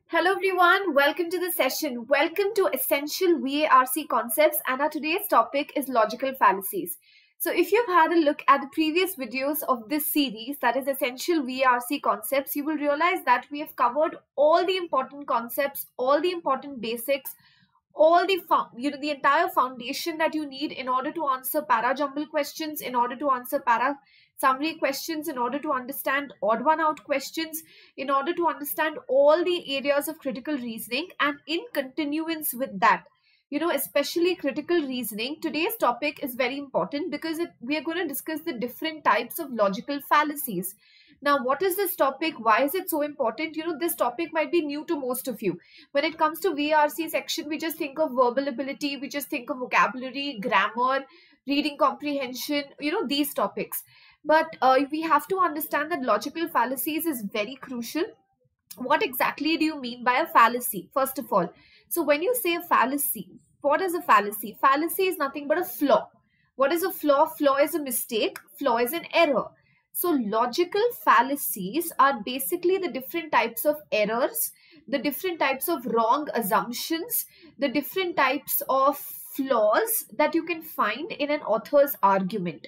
Hello everyone, welcome to the session. Welcome to Essential VARC Concepts, and our today's topic is logical fallacies. So if you've had a look at the previous videos of this series, that is Essential VARC Concepts, you will realize that we have covered all the important concepts, all the important basics, all the the entire foundation that you need in order to answer para jumble questions, in order to answer para summary questions, in order to understand odd one out questions, in order to understand all the areas of critical reasoning. And in continuance with that, especially critical reasoning, today's topic is very important because we are going to discuss the different types of logical fallacies. Now, what is this topic? Why is it so important? This topic might be new to most of you. When it comes to VRC section, we just think of verbal ability, we just think of vocabulary, grammar, reading comprehension, these topics. But we have to understand that logical fallacies is very crucial. What exactly do you mean by a fallacy? First of all, so when you say a fallacy, what is a fallacy? Fallacy is nothing but a flaw. What is a flaw? Flaw is a mistake. Flaw is an error. So logical fallacies are basically the different types of errors, the different types of wrong assumptions, the different types of flaws that you can find in an author's argument.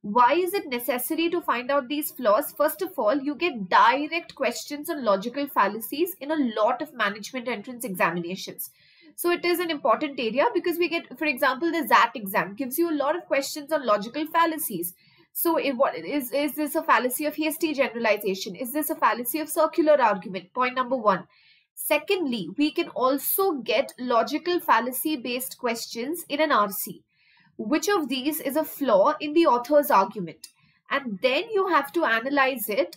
Why is it necessary to find out these flaws? First of all, you get direct questions on logical fallacies in a lot of management entrance examinations. So it is an important area because we get, for example, the XAT exam gives you a lot of questions on logical fallacies. So is this a fallacy of hasty generalization? Is this a fallacy of circular argument? Point number one. Secondly, we can also get logical fallacy based questions in an RC. Which of these is a flaw in the author's argument? And then you have to analyze it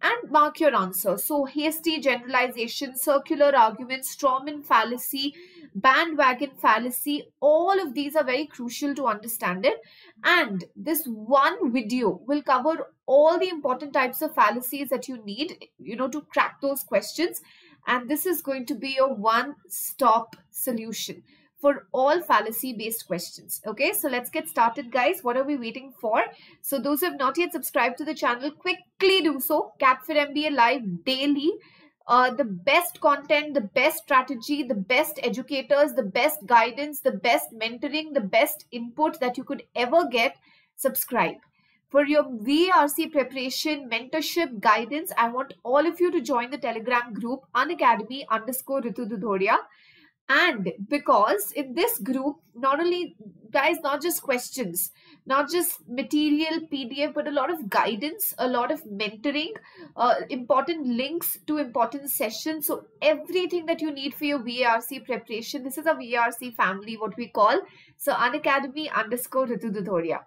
and mark your answer. So hasty generalization, circular argument, strawman fallacy, bandwagon fallacy, all of these are very crucial to understand it. And this one video will cover all the important types of fallacies that you need, to crack those questions. And this is going to be a one-stop solution for all fallacy-based questions. Okay, so let's get started, guys. What are we waiting for? So those who have not yet subscribed to the channel, quickly do so. CAT4 MBA live daily. The best content, the best strategy, the best educators, the best guidance, the best mentoring, the best input that you could ever get. Subscribe. For your VRC preparation, mentorship, guidance, I want all of you to join the Telegram group Unacademy_Ritu Dudoria. And because in this group, not just questions, not just material PDF, but a lot of guidance, a lot of mentoring, important links to important sessions. So everything that you need for your VRC preparation, this is a VRC family, what we call. So Unacademy_Ritu Dudoria.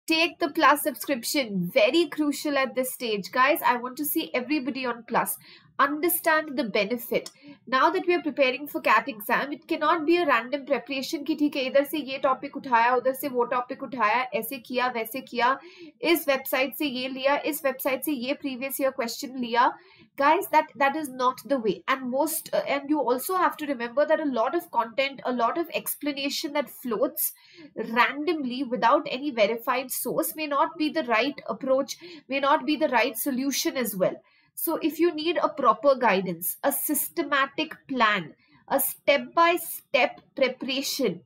Take the Plus subscription, very crucial at this stage. Guys, I want to see everybody on Plus. Understand the benefit. Now that we are preparing for CAT exam, it cannot be a random preparation कि ठीक है इधर से ये topic उठाया उधर से वो टॉपिक उठाया ऐसे किया वैसे किया इस वेबसाइट से ये लिया इस वेबसाइट से ये previous year question लिया. Guys, that is not the way. And you also have to remember that a lot of content, a lot of explanation that floats randomly without any verified source may not be the right approach, may not be the right solution as well. So if you need a proper guidance, a systematic plan, a step-by-step preparation,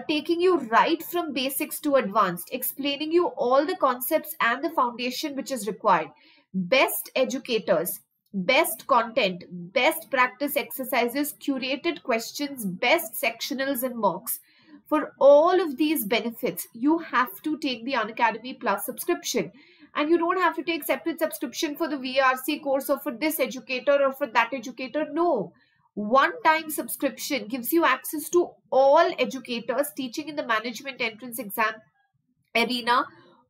taking you right from basics to advanced, explaining you all the concepts and the foundation which is required, best educators, best content, best practice exercises, curated questions, best sectionals and mocks. For all of these benefits, you have to take the Unacademy Plus subscription. And you don't have to take separate subscription for the VRC course or for this educator or for that educator. No. One-time subscription gives you access to all educators teaching in the management entrance exam arena,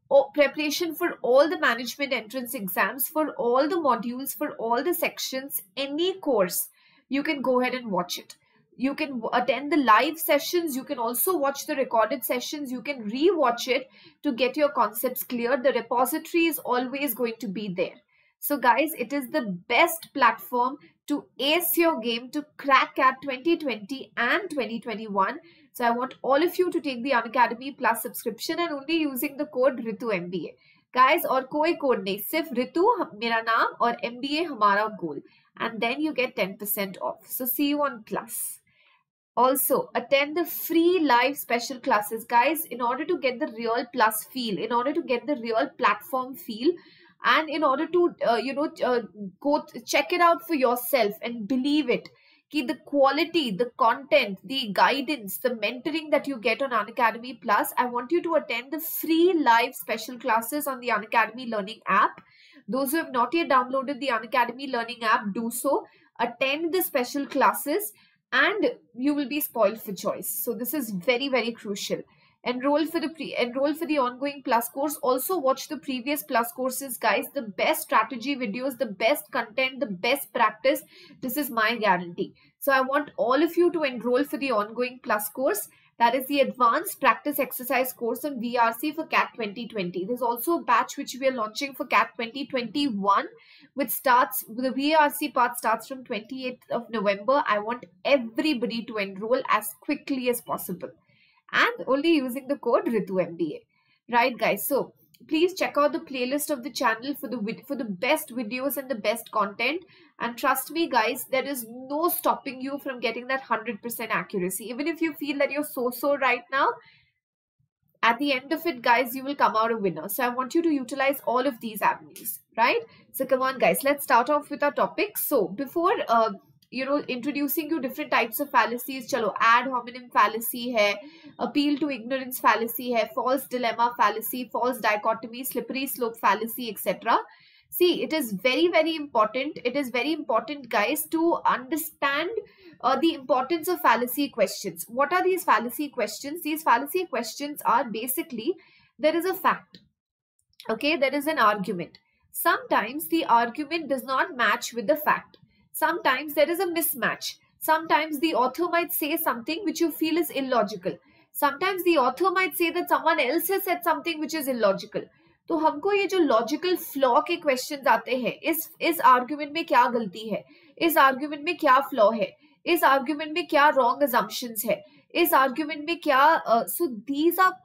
or preparation for all the management entrance exams, for all the modules, for all the sections, any course. You can go ahead and watch it. You can attend the live sessions. You can also watch the recorded sessions. You can re-watch it to get your concepts clear. The repository is always going to be there. So guys, it is the best platform to ace your game, to crack CAT 2020 and 2021. So I want all of you to take the Unacademy Plus subscription and only using the code Ritu MBA. Guys, और कोई code नहीं, सिर्फ रितु मेरा नाम और MBA हमारा गोल. and then you get 10% off. So see you on Plus. Also, attend the free live special classes. Guys, in order to get the real Plus feel, in order to get the real platform feel, and in order to, go check it out for yourself and believe it, ki the quality, the content, the guidance, the mentoring that you get on Unacademy Plus, I want you to attend the free live special classes on the Unacademy Learning app. Those who have not yet downloaded the Unacademy Learning app, do so. Attend the special classes and you will be spoiled for choice. So this is very, very crucial. Enroll for the ongoing Plus course. Also watch the previous Plus courses, guys. The best strategy videos, the best content, the best practice. This is my guarantee. So I want all of you to enroll for the ongoing Plus course. That is the Advanced Practice Exercise course on VRC for CAT 2020. There's also a batch which we are launching for CAT 2021, which starts, the VRC part starts from 28th of November. I want everybody to enroll as quickly as possible, and only using the code RITUMBA. Right, guys? So please check out the playlist of the channel for the best videos and the best content. And trust me, guys, there is no stopping you from getting that 100% accuracy. Even if you feel that you're so right now, at the end of it, guys, you will come out a winner. So I want you to utilize all of these avenues, right? So come on, guys, let's start off with our topic. So before introducing you different types of fallacies, chalo, ad hominem fallacy hai, appeal to ignorance fallacy hai, false dilemma fallacy, false dichotomy, slippery slope fallacy, etc. See, it is very, very important. It is very important, guys, to understand the importance of fallacy questions. What are these fallacy questions? These fallacy questions are basically, there is a fact, okay, there is an argument. Sometimes the argument does not match with the fact. Sometimes there is a mismatch. Sometimes the author might say something which you feel is illogical. Sometimes the author might say that someone else has said something which is illogical. तो हमको ये जो logical flaw के questions आते हैं, इस argument में क्या गलती है, इस आर्ग्यूमेंट में क्या फ्लॉ है, इस आर्ग्यूमेंट में क्या रॉन्ग अजम्पशंस है, इस आर्ग्यूमेंट में क्या so these are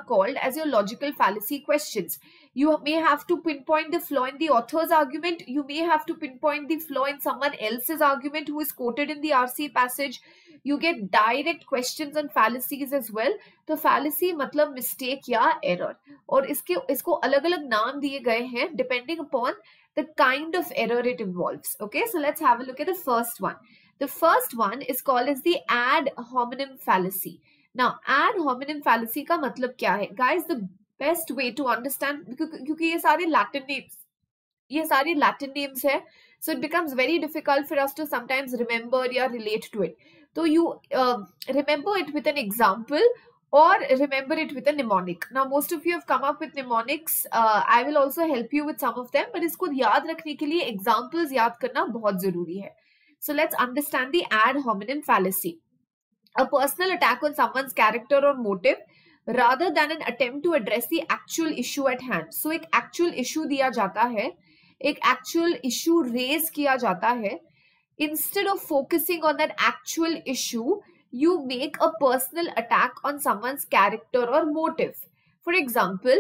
called as your logical fallacy questions. You may have to pinpoint the flaw in the author's argument. You may have to pinpoint the flaw in someone else's argument who is quoted in the RC passage. You get direct questions on fallacies as well. तो fallacy मतलब mistake या error, और इसको अलग-अलग नाम दिए गए हैं depending upon the kind of error it involves. Okay, so let's have a look at the first one. The first one is called as the ad hominem fallacy. Now, ad hominem fallacy का मतलब क्या है? Guys, the best way to understand, क्योंकि ये सारे Latin names है, so it becomes very difficult for us to sometimes remember or relate to it. So you remember it with an example or remember it with a mnemonic. Now, most of you have come up with mnemonics. I will also help you with some of them, but इसको याद रखने के लिए examples याद करना बहुत जरूरी है. So let's understand the ad hominem fallacy. A personal attack on someone's character or motive rather than an attempt to address the actual issue at hand. So एक actual issue दिया जाता है, एक actual issue raise किया जाता है. Instead of focusing on that actual issue, you make a personal attack on someone's character or motive. For example,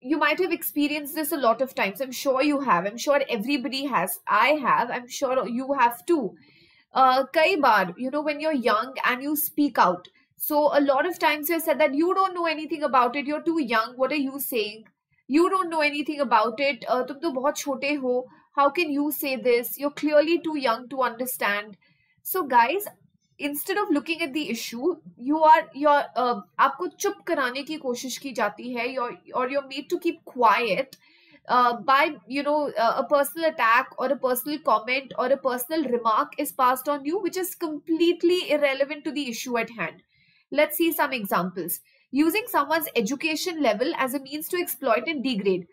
you might have experienced this a lot of times. I'm sure you have. I'm sure everybody has. I have. I'm sure you have too. Kai baar, when you're young and you speak out. So a lot of times you said that you don't know anything about it. You're too young. What are you saying? You don't know anything about it. Tum to bahut chote ho. How can you say this? You're clearly too young to understand. So guys, instead of looking at the issue, आपको चुप कराने की कोशिश की जाती है, or you're made to keep quiet by a personal attack or a personal comment or a personal remark is passed on you, which is completely irrelevant to the issue at hand. Let's see some examples. Using someone's education level as a means to exploit and degrade.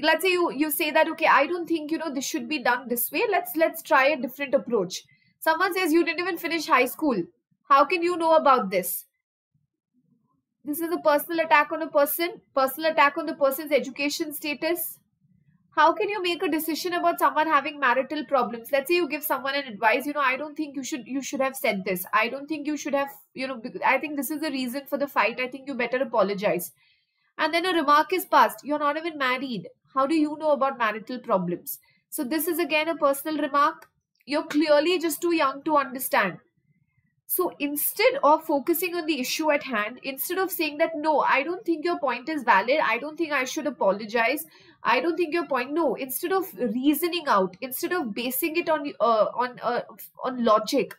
Let's say you say that, okay, I don't think this should be done this way. Let's try a different approach. Someone says you didn't even finish high school. How can you know about this? This is a personal attack on a person, personal attack on the person's education status. How can you make a decision about someone having marital problems? Let's say you give someone an advice, I don't think you should have said this. I don't think you should have, I think this is the reason for the fight. I think you better apologize. And then a remark is passed. You're not even married. How do you know about marital problems? So this is again a personal remark. You're clearly just too young to understand. So instead of focusing on the issue at hand, instead of saying that, no, I don't think your point is valid, I don't think I should apologize, I don't think your point, no, instead of reasoning out, instead of basing it on logic,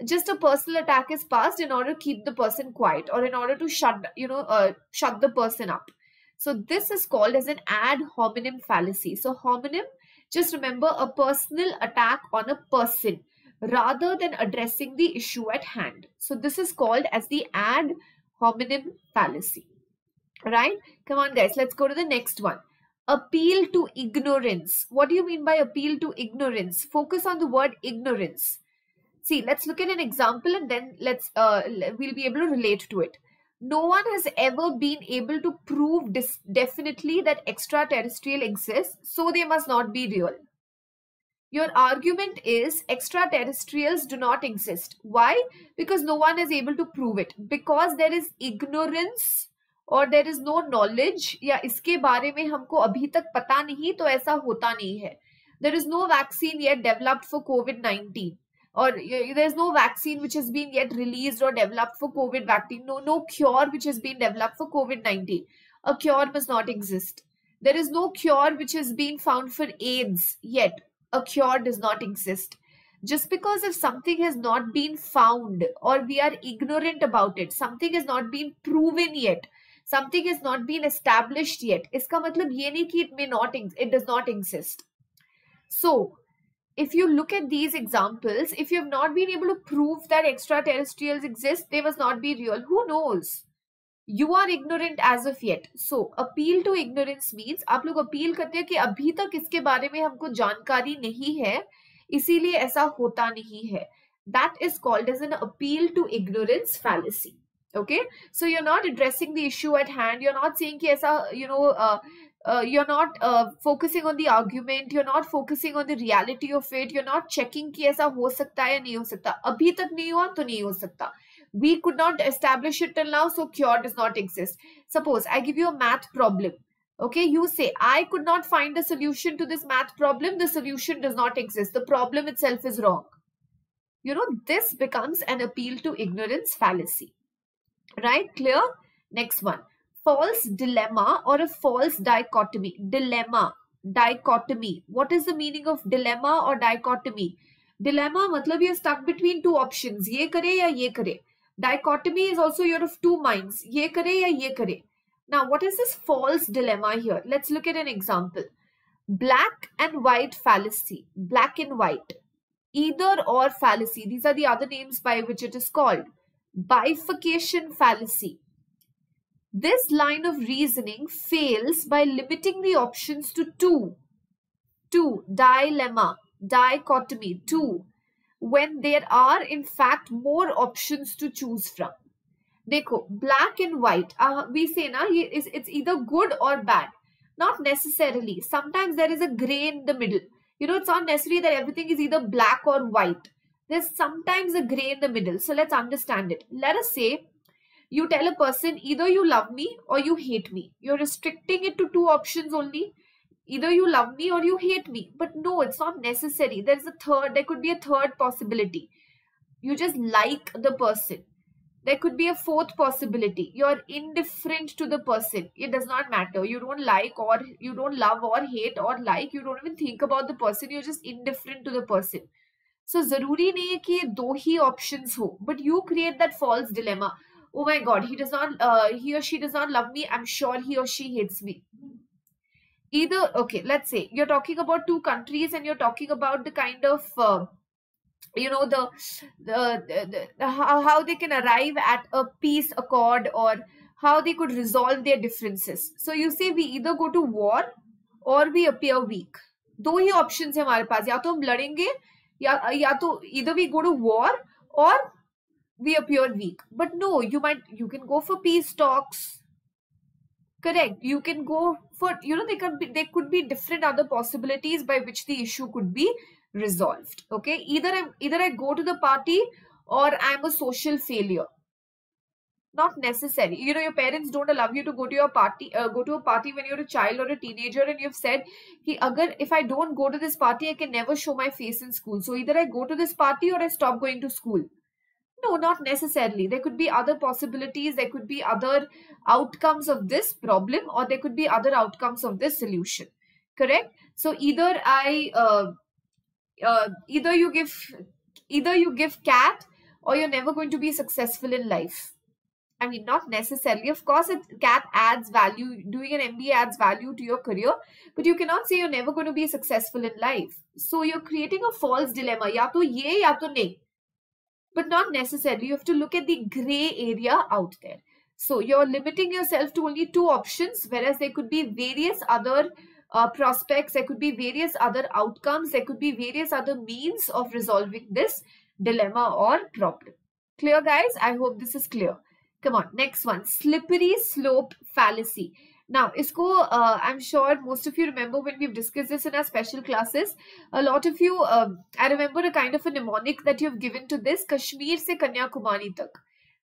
just a personal attack is passed in order to keep the person quiet, or in order to shut the person up. So this is called as an ad hominem fallacy. So homonym, just remember, a personal attack on a person rather than addressing the issue at hand. So this is called as the ad hominem fallacy. Right? Come on, guys, let's go to the next one. Appeal to ignorance. What do you mean by appeal to ignorance? Focus on the word ignorance. See, let's look at an example and then we'll be able to relate to it. No one has ever been able to prove definitely that extraterrestrial exists, so they must not be real. Your argument is extraterrestrials do not exist. Why? Because no one is able to prove it. Because there is ignorance or there is no knowledge, या इसके बारे में हमको अभी तक पता नहीं, तो ऐसा होता नहीं है. There is no vaccine yet developed for COVID-19. Or there's no vaccine which has been yet released or developed for COVID vaccine. No cure which has been developed for COVID-19. A cure must not exist. There is no cure which has been found for AIDS yet. A cure does not exist. Just because if something has not been found or we are ignorant about it, something has not been proven yet, something has not been established yet, इसका मतलब ये नहीं कि it does not exist. So, if you look at these examples, if you have not been able to prove that extraterrestrials exist, they must not be real. Who knows? You are ignorant as of yet. So, appeal to ignorance means आप लोग appeal करते हैं कि अभी तक इसके बारे में हमको जानकारी नहीं है, इसीलिए ऐसा होता नहीं है. That is called as an appeal to ignorance fallacy. Okay? So, you're not addressing the issue at hand. You're not saying कि ऐसा, you're not focusing on the argument, you're not focusing on the reality of it, you're not checking कि ऐसा हो सकता है या नहीं हो सकता. अभी तक नहीं हुआ तो नहीं हो सकता. We could not establish it till now, so cure does not exist. Suppose I give you a math problem. Okay, you say, I could not find a solution to this math problem, the solution does not exist, the problem itself is wrong. This becomes an appeal to ignorance fallacy. Right? Clear? Next one. False dilemma or a false dichotomy. Dilemma, dichotomy. What is the meaning of dilemma or dichotomy? Dilemma matlab you're stuck between two options. Ye kare ya ye kare. Dichotomy is also you're of two minds. Ye kare ya ye kare. Now, what is this false dilemma here? Let's look at an example. Black and white fallacy. Black and white. Either or fallacy. These are the other names by which it is called. Bifurcation fallacy. This line of reasoning fails by limiting the options to two. Dilemma, dichotomy, two. When there are in fact more options to choose from. Dekho, black and white. We say na, it's either good or bad. Not necessarily. Sometimes there is a gray in the middle. It's not necessary that everything is either black or white. There's sometimes a gray in the middle. So let's understand it. Let us say, you tell a person, either you love me or you hate me. You're restricting it to two options only. Either you love me or you hate me. But no, it's not necessary. There could be a third possibility. You just like the person. There could be a fourth possibility. You're indifferent to the person. It does not matter. You don't like or you don't love or hate or like. You don't even think about the person. You're just indifferent to the person. So, zaruri nahi hai ki do hi options ho. But you create that false dilemma. Oh my God, he or she does not love me. I'm sure he or she hates me. Either, okay, let's say you're talking about two countries and you're talking about the kind of, how they can arrive at a peace accord or how they could resolve their differences. So you say we either go to war or we appear weak. दो ही options है हमारे पास. या तो हम लड़ेंगे या तो either we go to war or we appear weak. But no, you can go for peace talks. Correct. You can go for, there could be different other possibilities by which the issue could be resolved. Okay. Either I go to the party or I'm a social failure. Not necessary. You know, your parents don't allow you to go to a party when you're a child or a teenager, and you've said, if I don't go to this party, I can never show my face in school. So either I go to this party or I stop going to school. No, not necessarily. There could be other possibilities. There could be other outcomes of this problem, or there could be other outcomes of this solution. Correct? So either you give cat, or you're never going to be successful in life. I mean, not necessarily. Of course, cat adds value. Doing an MBA adds value to your career, but you cannot say you're never going to be successful in life. So you're creating a false dilemma. Ya to ye, ya to nahi. But not necessarily. You have to look at the gray area out there. So you're limiting yourself to only 2 options, whereas there could be various other prospects, there could be various other outcomes, there could be various other means of resolving this dilemma or problem. Clear, guys? I hope this is clear. Come on, next one. Slippery slope fallacy. Now, isko, I'm sure most of you remember when we've discussed this in our special classes. A lot of you, I remember a kind of a mnemonic that you've given to this, Kashmir se Kanyakumari tak.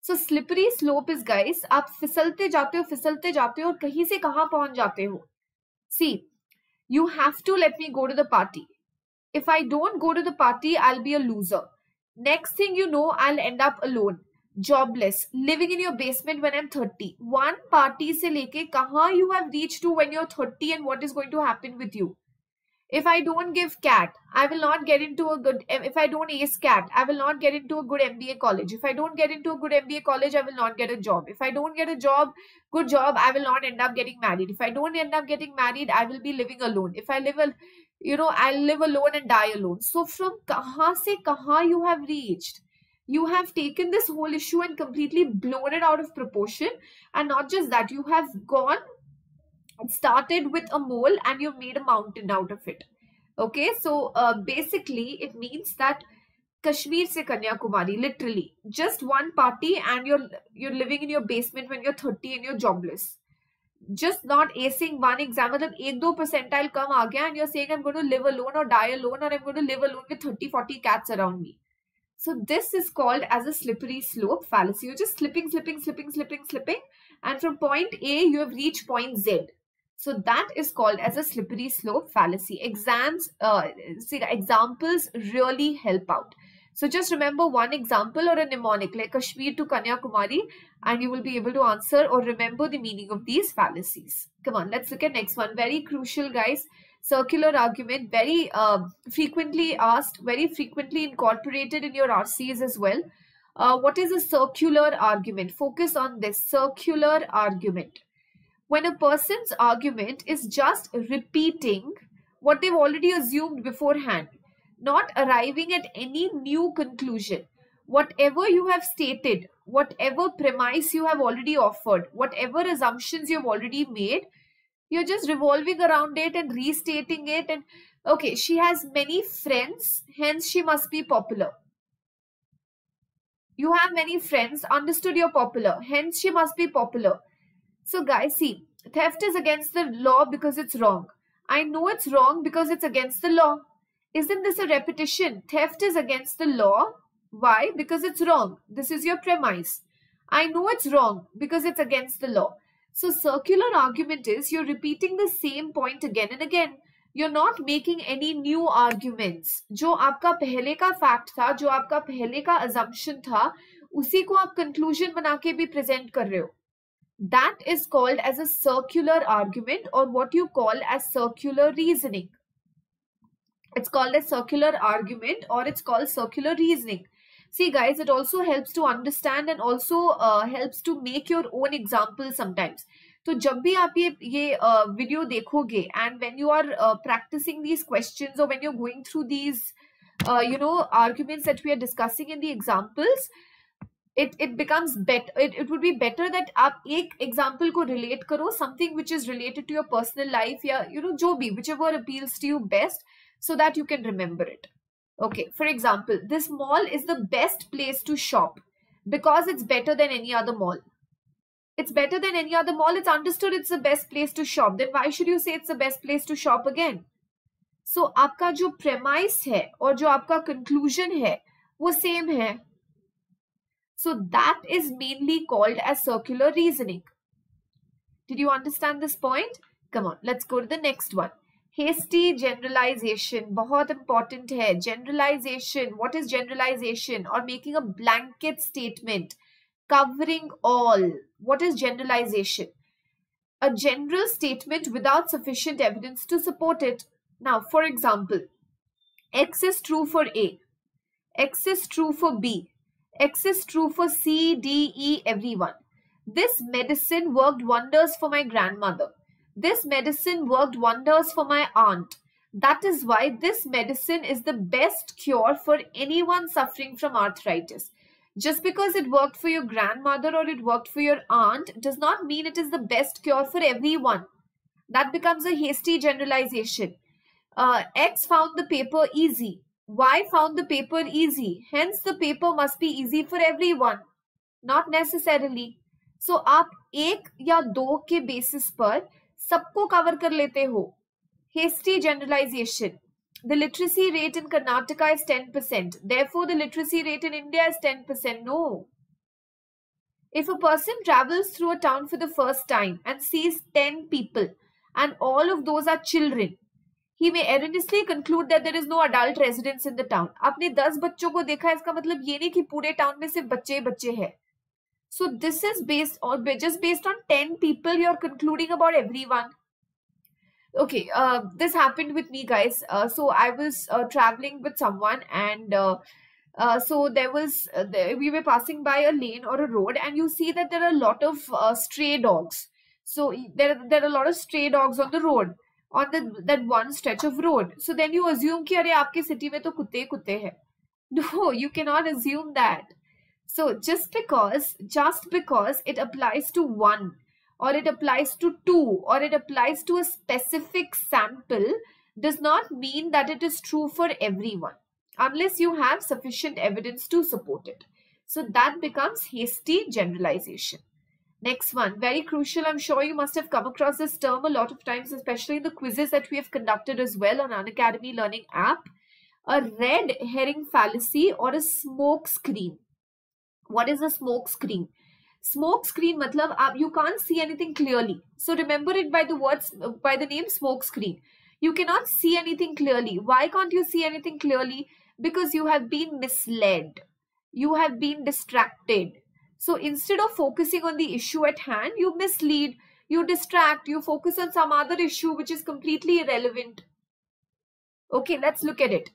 So, slippery slope is, guys, आप फिसलते जाते हो और कहीं से कहाँ पहुंच जाते हो. See, you have to let me go to the party. If I don't go to the party, I'll be a loser. Next thing you know, I'll end up alone, jobless, living in your basement when I'm 30. One party se leke kahan you have reached to when you're 30 and what is going to happen with you. If I don't give CAT, I will not get into a good, if I don't ace CAT, I will not get into a good MBA college. If I don't get into a good MBA college, I will not get a job. If I don't get a job, good job, I will not end up getting married. If I don't end up getting married, I will be living alone. If I live, I'll live alone and die alone. So from kahan se kahan you have reached. You have taken this whole issue and completely blown it out of proportion. And not just that, you have gone and started with a mole and you've made a mountain out of it. Okay, so basically it means that Kashmir se Kanyakumari, literally, just one party and you're living in your basement when you're 30 and you're jobless. Just not acing one exam, मतलब 1-2 percentile कम आ गया and you're saying I'm going to live alone or die alone, or I'm going to live alone with 30-40 cats around me. So this is called as a slippery slope fallacy. You're just slipping, and from point A, you have reached point Z. So that is called as a slippery slope fallacy. Examples really help out. So just remember one example or a mnemonic like Kashmir to Kanyakumari, and you will be able to answer or remember the meaning of these fallacies. Come on, let's look at next one. Very crucial, guys. Circular argument, very frequently asked, very frequently incorporated in your RCs as well. What is a circular argument? Focus on this. Circular argument. When a person's argument is just repeating what they've already assumed beforehand, not arriving at any new conclusion. Whatever you have stated, whatever premise you have already offered, whatever assumptions you've already made, you're just revolving around it and restating it. And okay, she has many friends, hence she must be popular. You have many friends, understood you're popular, hence she must be popular. So guys, see, theft is against the law because it's wrong. I know it's wrong because it's against the law. Isn't this a repetition? Theft is against the law. Why? Because it's wrong. This is your premise. I know it's wrong because it's against the law. So circular argument is you're repeating the same point again and again. You're not making any new arguments. जो आपका पहले का fact था, जो आपका पहले का assumption था, उसी को आप conclusion बना के भी present कर रहे हो. That is called as a circular argument, or what you call as circular reasoning. It's called a circular argument, or it's called circular reasoning. See guys, it also helps to understand and also helps to make your own examples sometimes. So जब भी आप ये video देखोगे, and when you are practicing these questions, or when you're going through these arguments that we are discussing in the examples, it becomes better. It would be better that आप एक example को relate करो, something which is related to your personal life, या जो भी, whichever appeals to you best, so that you can remember it. Okay, for example, this mall is the best place to shop because it's better than any other mall. It's better than any other mall. It's understood it's the best place to shop. Then why should you say it's the best place to shop again? So, आपका जो premise है और जो आपका conclusion है, वो same है. So that is mainly called as circular reasoning. Did you understand this point? Come on, let's go to the next one. Hasty generalization, बहुत important है. Generalization, what is generalization? Or making a blanket statement, covering all. What is generalization? A general statement without sufficient evidence to support it. Now, for example, X is true for A, X is true for B, X is true for C, D, E, everyone. This medicine worked wonders for my grandmother. This medicine worked wonders for my aunt. That is why this medicine is the best cure for anyone suffering from arthritis. Just because it worked for your grandmother or it worked for your aunt does not mean it is the best cure for everyone. That becomes a hasty generalization. X found the paper easy. Y found the paper easy. Hence, the paper must be easy for everyone. Not necessarily. So, आप एक या दो के basis पर सबको cover कर लेते हो. Hasty generalization. The literacy rate in Karnataka is 10%. Therefore, the literacy rate in India is 10%. No. If a person travels through a town for the first time and sees 10 people and all of those are children, he may erroneously conclude that there is no adult residence in the town. आपने 10 बच्चों को देखा है, इसका मतलब ये नहीं कि पूरे टाउन में सिर्फ बच्चे ही बच्चे हैं. So this is based on just based on 10 people, you're concluding about everyone. Okay, this happened with me, guys. So I was traveling with someone, and so there was we were passing by a lane or a road, and you see that there are a lot of stray dogs. So there are a lot of stray dogs on the road, on that one stretch of road. So then you assume कि अरे आपके city में तो कुत्ते कुत्ते हैं. No, you cannot assume that. So just because it applies to one, or it applies to two, or it applies to a specific sample, does not mean that it is true for everyone, unless you have sufficient evidence to support it. So that becomes hasty generalization. Next one, very crucial. I'm sure you must have come across this term a lot of times, especially in the quizzes that we have conducted as well on Unacademy Learning app. A red herring fallacy or a smoke screen. What is a smoke screen? Smoke screen matlab you can't see anything clearly. So remember it by the name smoke screen. You cannot see anything clearly. Why can't you see anything clearly? Because you have been misled. You have been distracted. So instead of focusing on the issue at hand, you mislead, you distract, you focus on some other issue which is completely irrelevant. Okay, let's look at it.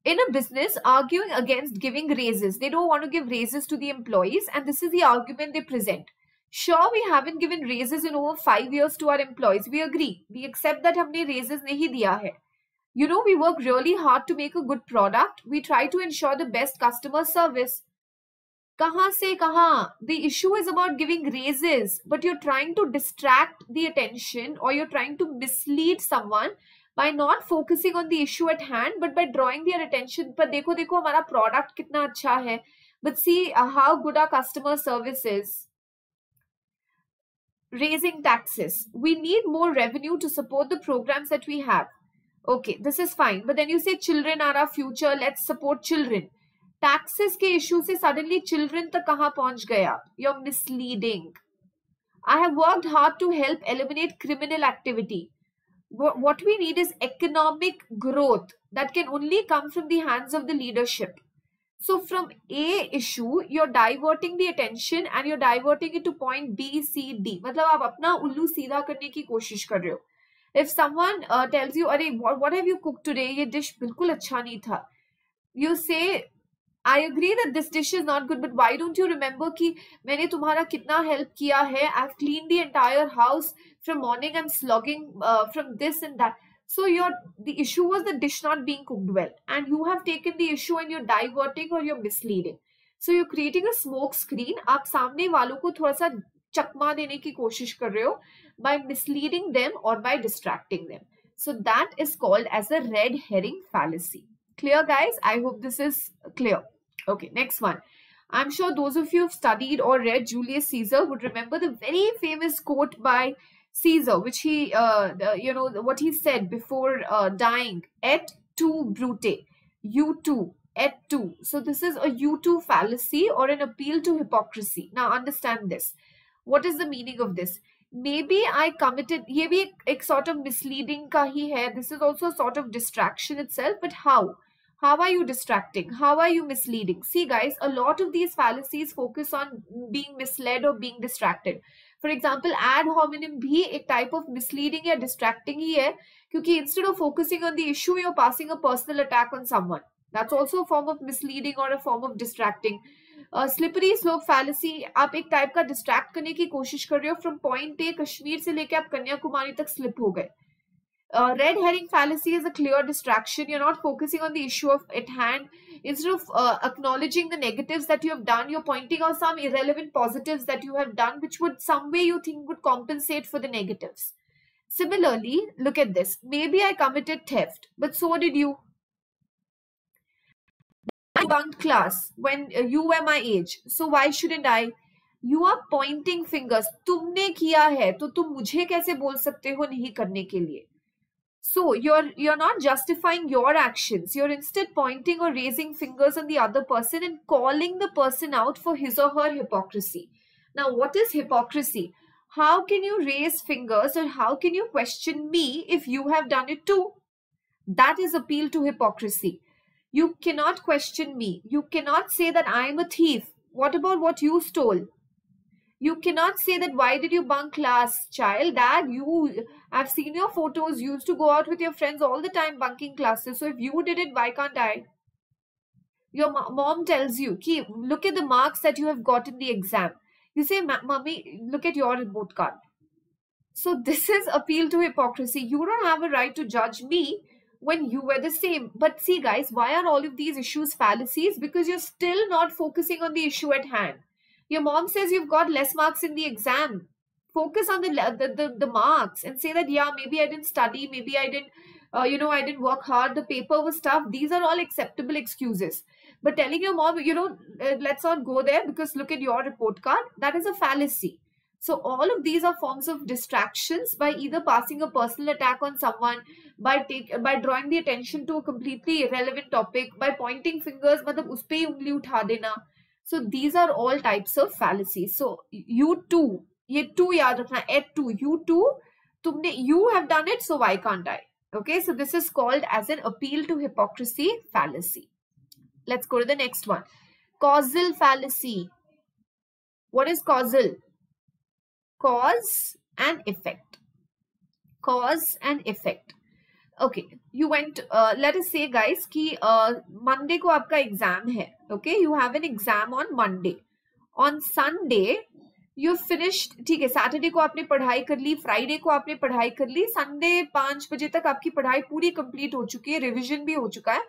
In a business, arguing against giving raises. They don't want to give raises to the employees, and this is the argument they present. Sure, we haven't given raises in over 5 years to our employees. We agree. We accept that हमने raises नहीं दिया है. You know, we work really hard to make a good product. We try to ensure the best customer service. कहाँ से कहाँ? The issue is about giving raises, but you're trying to distract the attention, or you're trying to mislead someone by not focusing on the issue at hand, but by drawing their attention. पर देखो देखो हमारा product कितना अच्छा है. But see how good our customer service is. Raising taxes. We need more revenue to support the programs that we have. Okay, this is fine. But then you say children are our future. Let's support children. Taxes के issue से suddenly children तक कहाँ पहुँच गया? You're misleading. I have worked hard to help eliminate criminal activity. What we need is economic growth that can only come from the hands of the leadership. So from A issue, you're diverting the attention and you're diverting it to point B, C, D. मतलब आप अपना उल्लू सीधा करने की कोशिश कर रहे हो. If someone tells you, अरे what have you cooked today? ये dish बिल्कुल अच्छा नहीं था. You say, I agree that this dish is not good, but why don't you remember कि मैंने तुम्हारा कितना help किया है? I've cleaned the entire house from morning. I'm slogging from this and that. So the issue was the dish not being cooked well, and you have taken the issue and you're diverting or you're misleading. So you're creating a smoke screen. आप सामने वालों को थोड़ा सा चकमा देने की कोशिश कर रहे हो by misleading them or by distracting them. So that is called as a red herring fallacy. Clear, guys? I hope this is clear. Okay, next one. I'm sure those of you who've studied or read Julius Caesar would remember the very famous quote by Caesar, which he, what he said before dying: "Et tu, Brute, you too, et tu. So this is a you too fallacy or an appeal to hypocrisy. Now understand this. What is the meaning of this? Maybe I committed, ये भी एक sort of misleading का ही है. This is also a sort of distraction itself, but how? How are you distracting? How are you misleading? See guys, a lot of these fallacies focus on being misled or being distracted. For example, ad hominem भी एक type of misleading या distracting ही है, क्योंकि instead of focusing on the issue, you're passing a personal attack on someone. That's also a form of misleading or a form of distracting. Slippery slope fallacy, आप एक type का distract करने की कोशिश कर रहे हो. फ्रॉम पॉइंट ए कश्मीर से लेके आप कन्याकुमारी तक स्लिप हो गए. Red herring fallacy is a clear distraction. You're not focusing on the issue at hand. Instead of acknowledging the negatives that you have done, you're pointing out some irrelevant positives that you have done, which would some way you think would compensate for the negatives. Similarly, look at this. Maybe I committed theft, but so did you. I bunked class when you were my age, so why shouldn't I? You are pointing fingers. तुमने किया है, तो तुम मुझे कैसे बोल सकते हो नहीं करने के लिए? So you're not justifying your actions. You're instead pointing or raising fingers on the other person and calling the person out for his or her hypocrisy. Now, what is hypocrisy? How can you raise fingers or how can you question me if you have done it too? That is appeal to hypocrisy. You cannot question me. You cannot say that I am a thief. What about what you stole? You cannot say that why did you bunk class, child? Dad, I've seen your photos. You used to go out with your friends all the time bunking classes. So if you did it, why can't I? Your mom tells you, look at the marks that you have got in the exam. You say, Mommy, look at your report card. So this is appeal to hypocrisy. You don't have a right to judge me when you were the same. But see guys, why are all of these issues fallacies? Because you're still not focusing on the issue at hand. Your mom says you've got less marks in the exam. Focus on the marks and say that, yeah, maybe I didn't study, maybe I didn't, I didn't work hard, the paper was tough. These are all acceptable excuses. But telling your mom, let's not go there because look at your report card, that is a fallacy. So all of these are forms of distractions by either passing a personal attack on someone, by drawing the attention to a completely irrelevant topic, by pointing fingers, मतलब उस पे ही उंगली उठा देना. So these are all types of fallacies. So you too, ये too याद रखना, et tu, you too, you have done it, so why can't I? Okay, so this is called as an appeal to hypocrisy fallacy. Let's go to the next one. Causal fallacy. What is causal? Cause and effect. Cause and effect. Okay, you went, let us say guys कि Monday को आपका exam है. Okay, you have an exam on Monday. On Sunday, you finished, ठीक है, Saturday को आपने पढ़ाई कर ली, Friday को आपने पढ़ाई कर ली, Sunday 5 बजे तक आपकी पढ़ाई पूरी complete हो चुकी है, revision भी हो चुका है.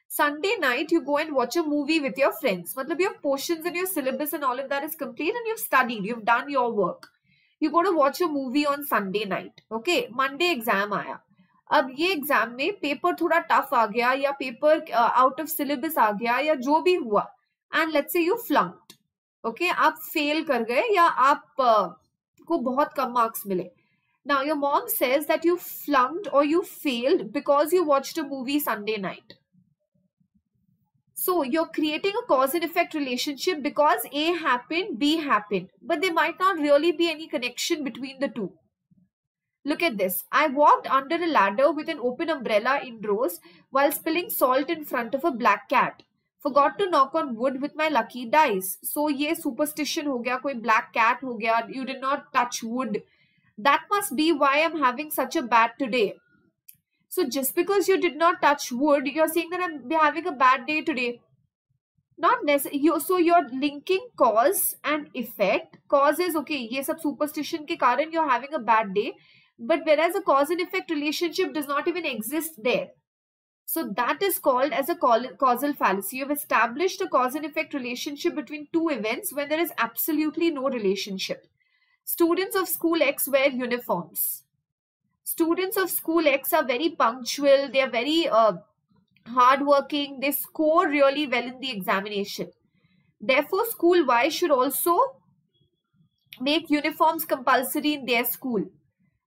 Sunday night, you go and watch a movie with your friends. मतलब your portions and your syllabus and all of that is complete and you've studied, you've done your work. You go to watch a movie on Sunday night. Okay, Monday exam आया. अब ये exam में paper थोड़ा tough आ गया या paper out of syllabus आ गया या जो भी हुआ and let's say you flunked. Okay, आप फेल कर गए या आप को बहुत कम मार्क्स मिले. Now your mom says that you flunked और you failed because you watched a movie Sunday night. So you're creating a cause and effect relationship because A happened, B happened, but there might not really be any connection between the two. Look at this. I walked under a ladder with an open umbrella indoors while spilling salt in front of a black cat. Forgot to knock on wood with my lucky dice. So ये superstition हो गया, कोई black cat हो गया. You did not touch wood. That must be why I'm having such a bad today. So just because you did not touch wood, you're saying that I'm having a bad day today. Not necessarily. So you're linking cause and effect. Cause is okay. ये सब superstition के कारण you're having a bad day. But whereas a cause and effect relationship does not even exist there. So that is called as a causal fallacy. You have established a cause and effect relationship between two events when there is absolutely no relationship. Students of school X wear uniforms. Students of school X are very punctual. They are very hardworking. They score really well in the examination. Therefore, school Y should also make uniforms compulsory in their school.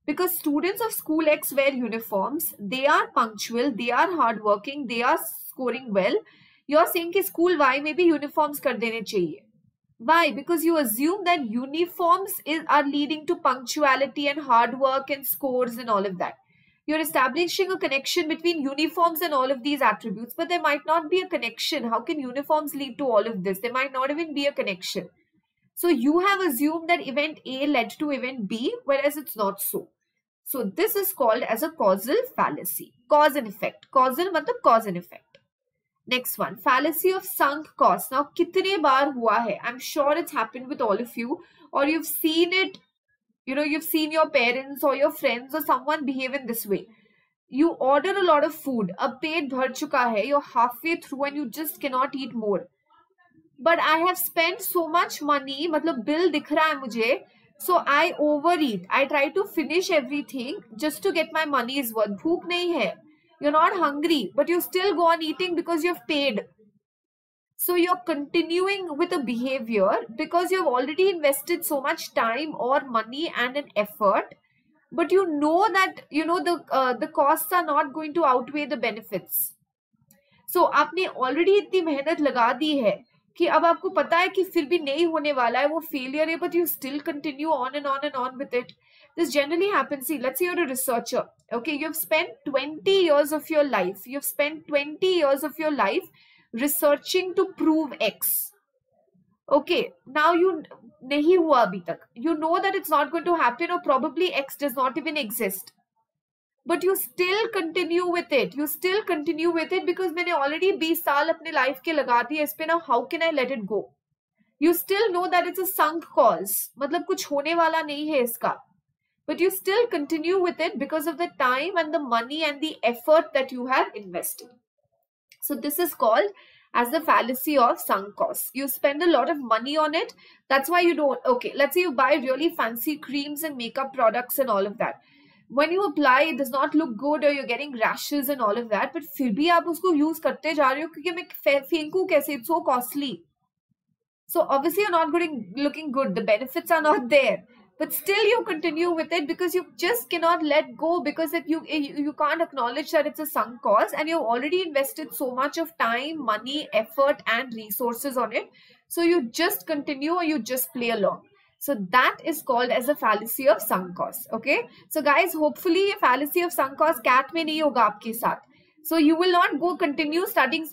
Because students of school X wear uniforms, they are punctual, they are hardworking, they are scoring well. You're saying कि school Y में भी uniforms कर देने चाहिए. Why? Because you assume that uniforms are leading to punctuality and hard work and scores and all of that. You're establishing a connection between uniforms and all of these attributes, but there might not be a connection. How can uniforms lead to all of this? There might not even be a connection. So you have assumed that event A led to event B, whereas it's not so. So this is called as a causal fallacy. Cause and effect. Causal matlab cause and effect. Next one, fallacy of sunk cost. Now, kitne baar hua hai? I'm sure it's happened with all of you, or you've seen it, you've seen your parents or your friends or someone behave in this way. You order a lot of food, ab pet bhar chuka hai, you're halfway through and you just cannot eat more. But I have spent so much money, matlab bill dikh raha hai mujhe, so I overeat. I try to finish everything just to get my money's worth. Bhook nahi hai. You're not hungry, but you still go on eating because you've paid. So you're continuing with a behavior because you've already invested so much time or money and an effort, but you know that, the costs are not going to outweigh the benefits. So आपने already इतनी मेहनत लगा दी है कि अब आपको पता है कि फिर भी नहीं होने वाला है, वो failure है, but you still continue on and on and on with it. This generally happens. See, let's say you're a researcher. Okay, you've spent 20 years of your life. You've spent 20 years of your life researching to prove X. Okay, now you nahi hua abhi tak. You know that it's not going to happen, or probably X does not even exist. But you still continue with it. You still continue with it because मैंने already 20 साल अपने life के लगा दिए इस पे. Now how can I let it go? You still know that it's a sunk cause. मतलब कुछ होने वाला नहीं है इसका. But you still continue with it because of the time and the money and the effort that you have invested. So this is called as the fallacy of sunk costs. You spend a lot of money on it. That's why you don't. Okay, let's say you buy really fancy creams and makeup products and all of that. When you apply, it does not look good, or you're getting rashes and all of that. But फिर भी आप उसको use करते जा रहे हो क्योंकि मैं फेंकूं कैसे? It's so costly. So obviously you're not looking good. The benefits are not there. But still you continue with it because you just cannot let go, because you can't acknowledge that it's a sunk cost and you've already invested so much of time, money, effort and resources on it. So you just continue or you just play along. So that is called as a fallacy of sunk cost. Okay. So guys, hopefully a fallacy of sunk cost cat mein nahi hoga aapke saath. So you will not go continue studying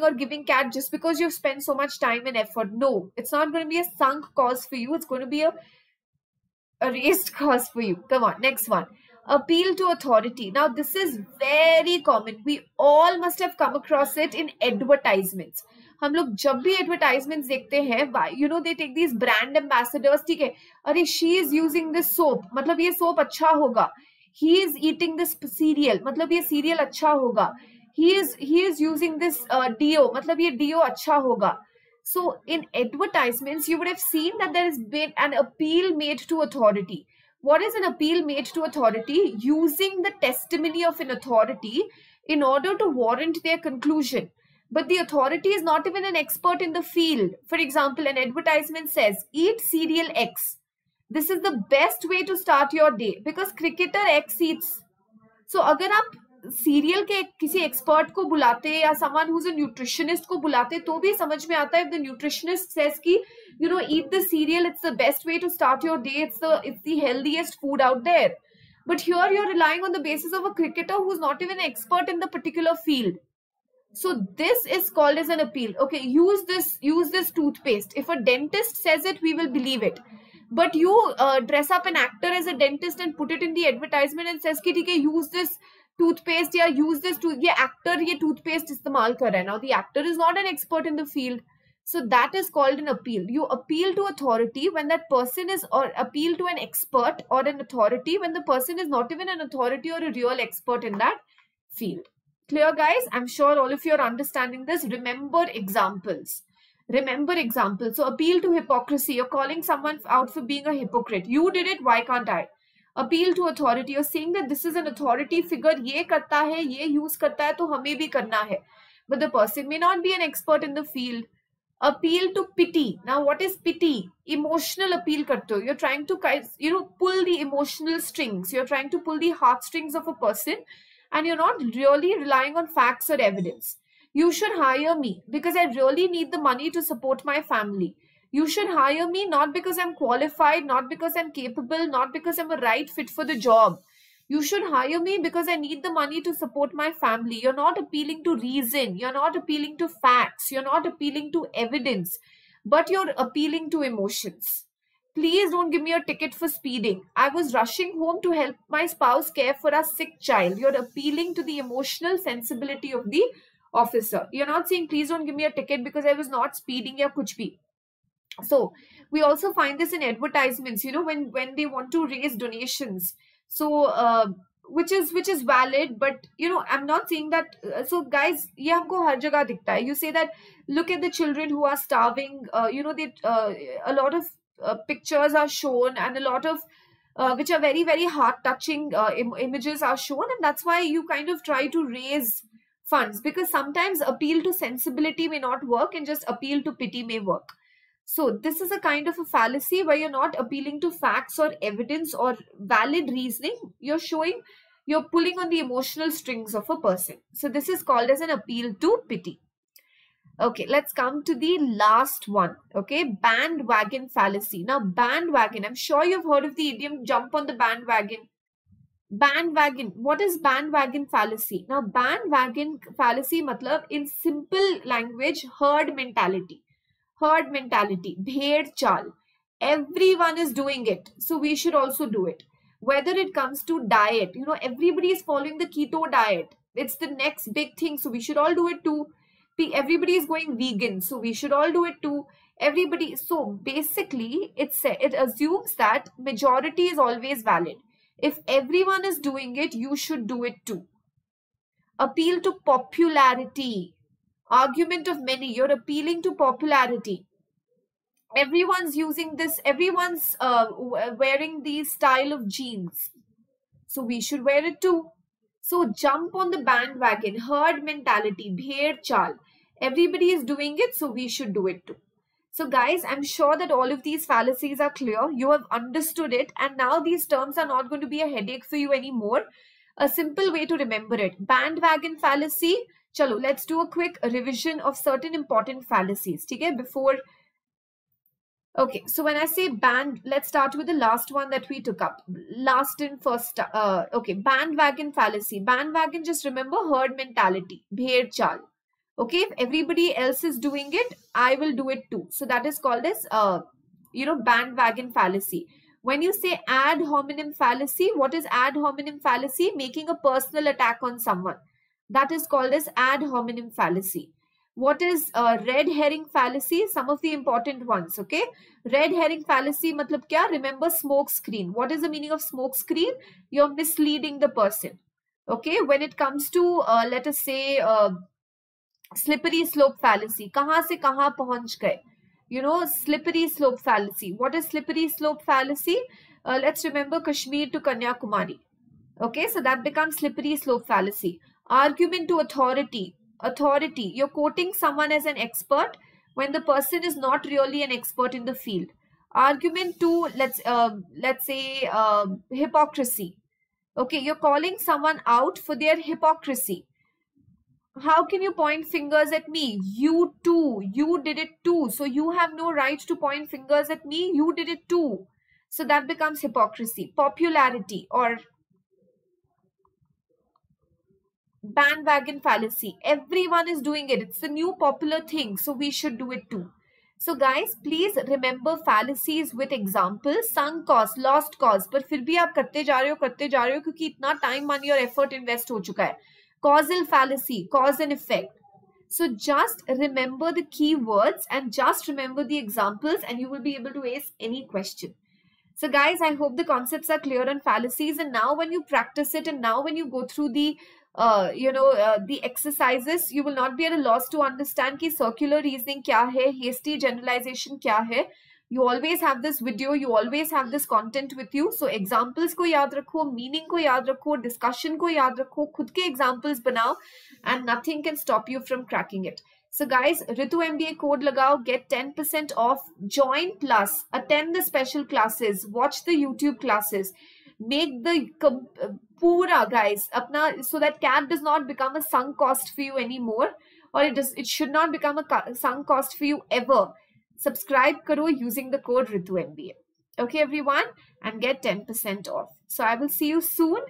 or giving cat just because you've spent so much time and effort. No, it's not going to be a sunk cost for you. It's going to be a raised cost for you. Come on, next one. Appeal to authority. Now this is very common. We all must have come across it in advertisements. हम लोग जब भी advertisements देखते हैं, they take these brand ambassadors. ठीक है, अरे she is using this soap, मतलब ये soap अच्छा होगा. He is eating this cereal, मतलब ये cereal अच्छा होगा. He is using this deo, मतलब ये deo अच्छा होगा. So in advertisements, you would have seen that there has been an appeal made to authority. What is an appeal made to authority? Using the testimony of an authority in order to warrant their conclusion. But the authority is not even an expert in the field. For example, an advertisement says, eat cereal X. This is the best way to start your day because cricketer X eats. So अगर आप serial के किसी expert को बुलाते या someone who's a nutritionist को बुलाते तो भी समझ में आता है. If the nutritionist says कि eat the cereal, it's the best way to start your day, it's the healthiest food out there. But here you're relying on the basis of a cricketer who's not even an expert in the particular field. So this is called as an appeal. Okay, use this toothpaste. If a dentist says it, we will believe it. But you dress up an actor as a dentist and put it in the advertisement and says कि ठीक है, use this toothpaste या use this ये actor ये toothpaste इस्तेमाल कर रहा है. Now the actor is not an expert in the field. So that is called an appeal. You appeal to authority when that person is, or appeal to an expert or an authority when the person is not even an authority or a real expert in that field. Clear, guys? I'm sure all of you are understanding this. Remember examples. Remember examples. So appeal to hypocrisy. You're calling someone out for being a hypocrite. You did it, why can't I? Appeal to authority. You're saying that this is an authority figure. ये करता है, ये use करता है, तो हमें भी करना है. But the person may not be an expert in the field. Appeal to pity. Now, what is pity? Emotional appeal करते हो. You're trying to, pull the emotional strings. You're trying to pull the heartstrings of a person, and you're not really relying on facts or evidence. You should hire me because I really need the money to support my family. You should hire me not because I'm qualified, not because I'm capable, not because I'm a right fit for the job. You should hire me because I need the money to support my family. You're not appealing to reason. You're not appealing to facts. You're not appealing to evidence, but you're appealing to emotions. Please don't give me a ticket for speeding. I was rushing home to help my spouse care for a sick child. You're appealing to the emotional sensibility of the officer. You're not saying, please don't give me a ticket because I was not speeding ya kuch bhi. So we also find this in advertisements, you know, when they want to raise donations. So which is valid, but you know, I'm not saying that. So guys, ye humko har jagah dikhta hai. You say that, look at the children who are starving. You know, they a lot of pictures are shown, and a lot of which are very, very heart touching images are shown, and that's why you kind of try to raise funds, because sometimes appeal to sensibility may not work and just appeal to pity may work. So this is a kind of a fallacy where you're not appealing to facts or evidence or valid reasoning. You're pulling on the emotional strings of a person. So this is called as an appeal to pity. Okay, let's come to the last one. Okay, bandwagon fallacy. Now, bandwagon, I'm sure you've heard of the idiom jump on the bandwagon. Bandwagon, what is bandwagon fallacy? Now, bandwagon fallacy matlab, in simple language, herd mentality. Herd mentality, bhed chal. Everyone is doing it, so we should also do it. Whether it comes to diet, you know, everybody is following the keto diet. It's the next big thing, so we should all do it too. Everybody is going vegan, so we should all do it too. Everybody. So basically, it assumes that majority is always valid. If everyone is doing it, you should do it too. Appeal to popularity. Argument of many. You're appealing to popularity. Everyone's using this. Everyone's wearing these style of jeans, so we should wear it too. So jump on the bandwagon. Herd mentality. Bhed chal. Everybody is doing it, so we should do it too. So guys, I'm sure that all of these fallacies are clear. You have understood it, and now these terms are not going to be a headache for you anymore. A simple way to remember it. Bandwagon fallacy. Chalo, let's do a quick revision of certain important fallacies. Okay, before. Okay, so when I say band, let's start with the last one that we took up. Last in first. Okay, bandwagon fallacy. Bandwagon, just remember herd mentality. Bhed chal. Okay, if everybody else is doing it, I will do it too. So that is called as, you know, bandwagon fallacy. When you say ad hominem fallacy, what is ad hominem fallacy? Making a personal attack on someone. That is called as ad hominem fallacy. What is red herring fallacy? Some of the important ones, okay? Red herring fallacy, matlab kya? Remember smoke screen. What is the meaning of smoke screen? You're misleading the person, okay? When it comes to, let us say, slippery slope fallacy. Kahan se kahan pahunch gaye? You know, slippery slope fallacy. What is slippery slope fallacy? Let's remember Kashmir to Kanyakumari. Okay, so that becomes slippery slope fallacy. Argument to authority. Authority. You're quoting someone as an expert when the person is not really an expert in the field. Argument to, let's say, hypocrisy. Okay, you're calling someone out for their hypocrisy. How can you point fingers at me? You too. You did it too. So you have no right to point fingers at me. You did it too. So that becomes hypocrisy. Popularity or bandwagon fallacy. Everyone is doing it. It's the new popular thing. So we should do it too. So guys, please remember fallacies with examples. Sunk cost, lost cause. But फिर भी आप करते जा रहे हो क्योंकि इतना time, money और effort invest हो चुका है. Causal fallacy, cause and effect. So just remember the key words and just remember the examples and you will be able to ace any question. So guys, I hope the concepts are clear on fallacies, and now when you practice it and now when you go through the the exercises, you will not be at a loss to understand ki circular reasoning kya hai, hasty generalization kya hai. You always have this video, you always have this content with you. So examples ko yaad rakho, meaning ko yaad rakho, discussion ko yaad rakho, khud ke examples banao, and nothing can stop you from cracking it. So guys, Ritu MBA code lagao, get 10% off, join plus, attend the special classes, watch the YouTube classes, make the pura guys, apna, so that CAT does not become a sunk cost for you anymore. or it should not become a sunk cost for you ever, subscribe karo using the code RituMBA. Okay, everyone, and get 10% off. So I will see you soon.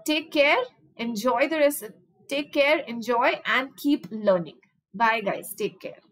Take care, enjoy the rest. Take care, enjoy, and keep learning. Bye, guys. Take care.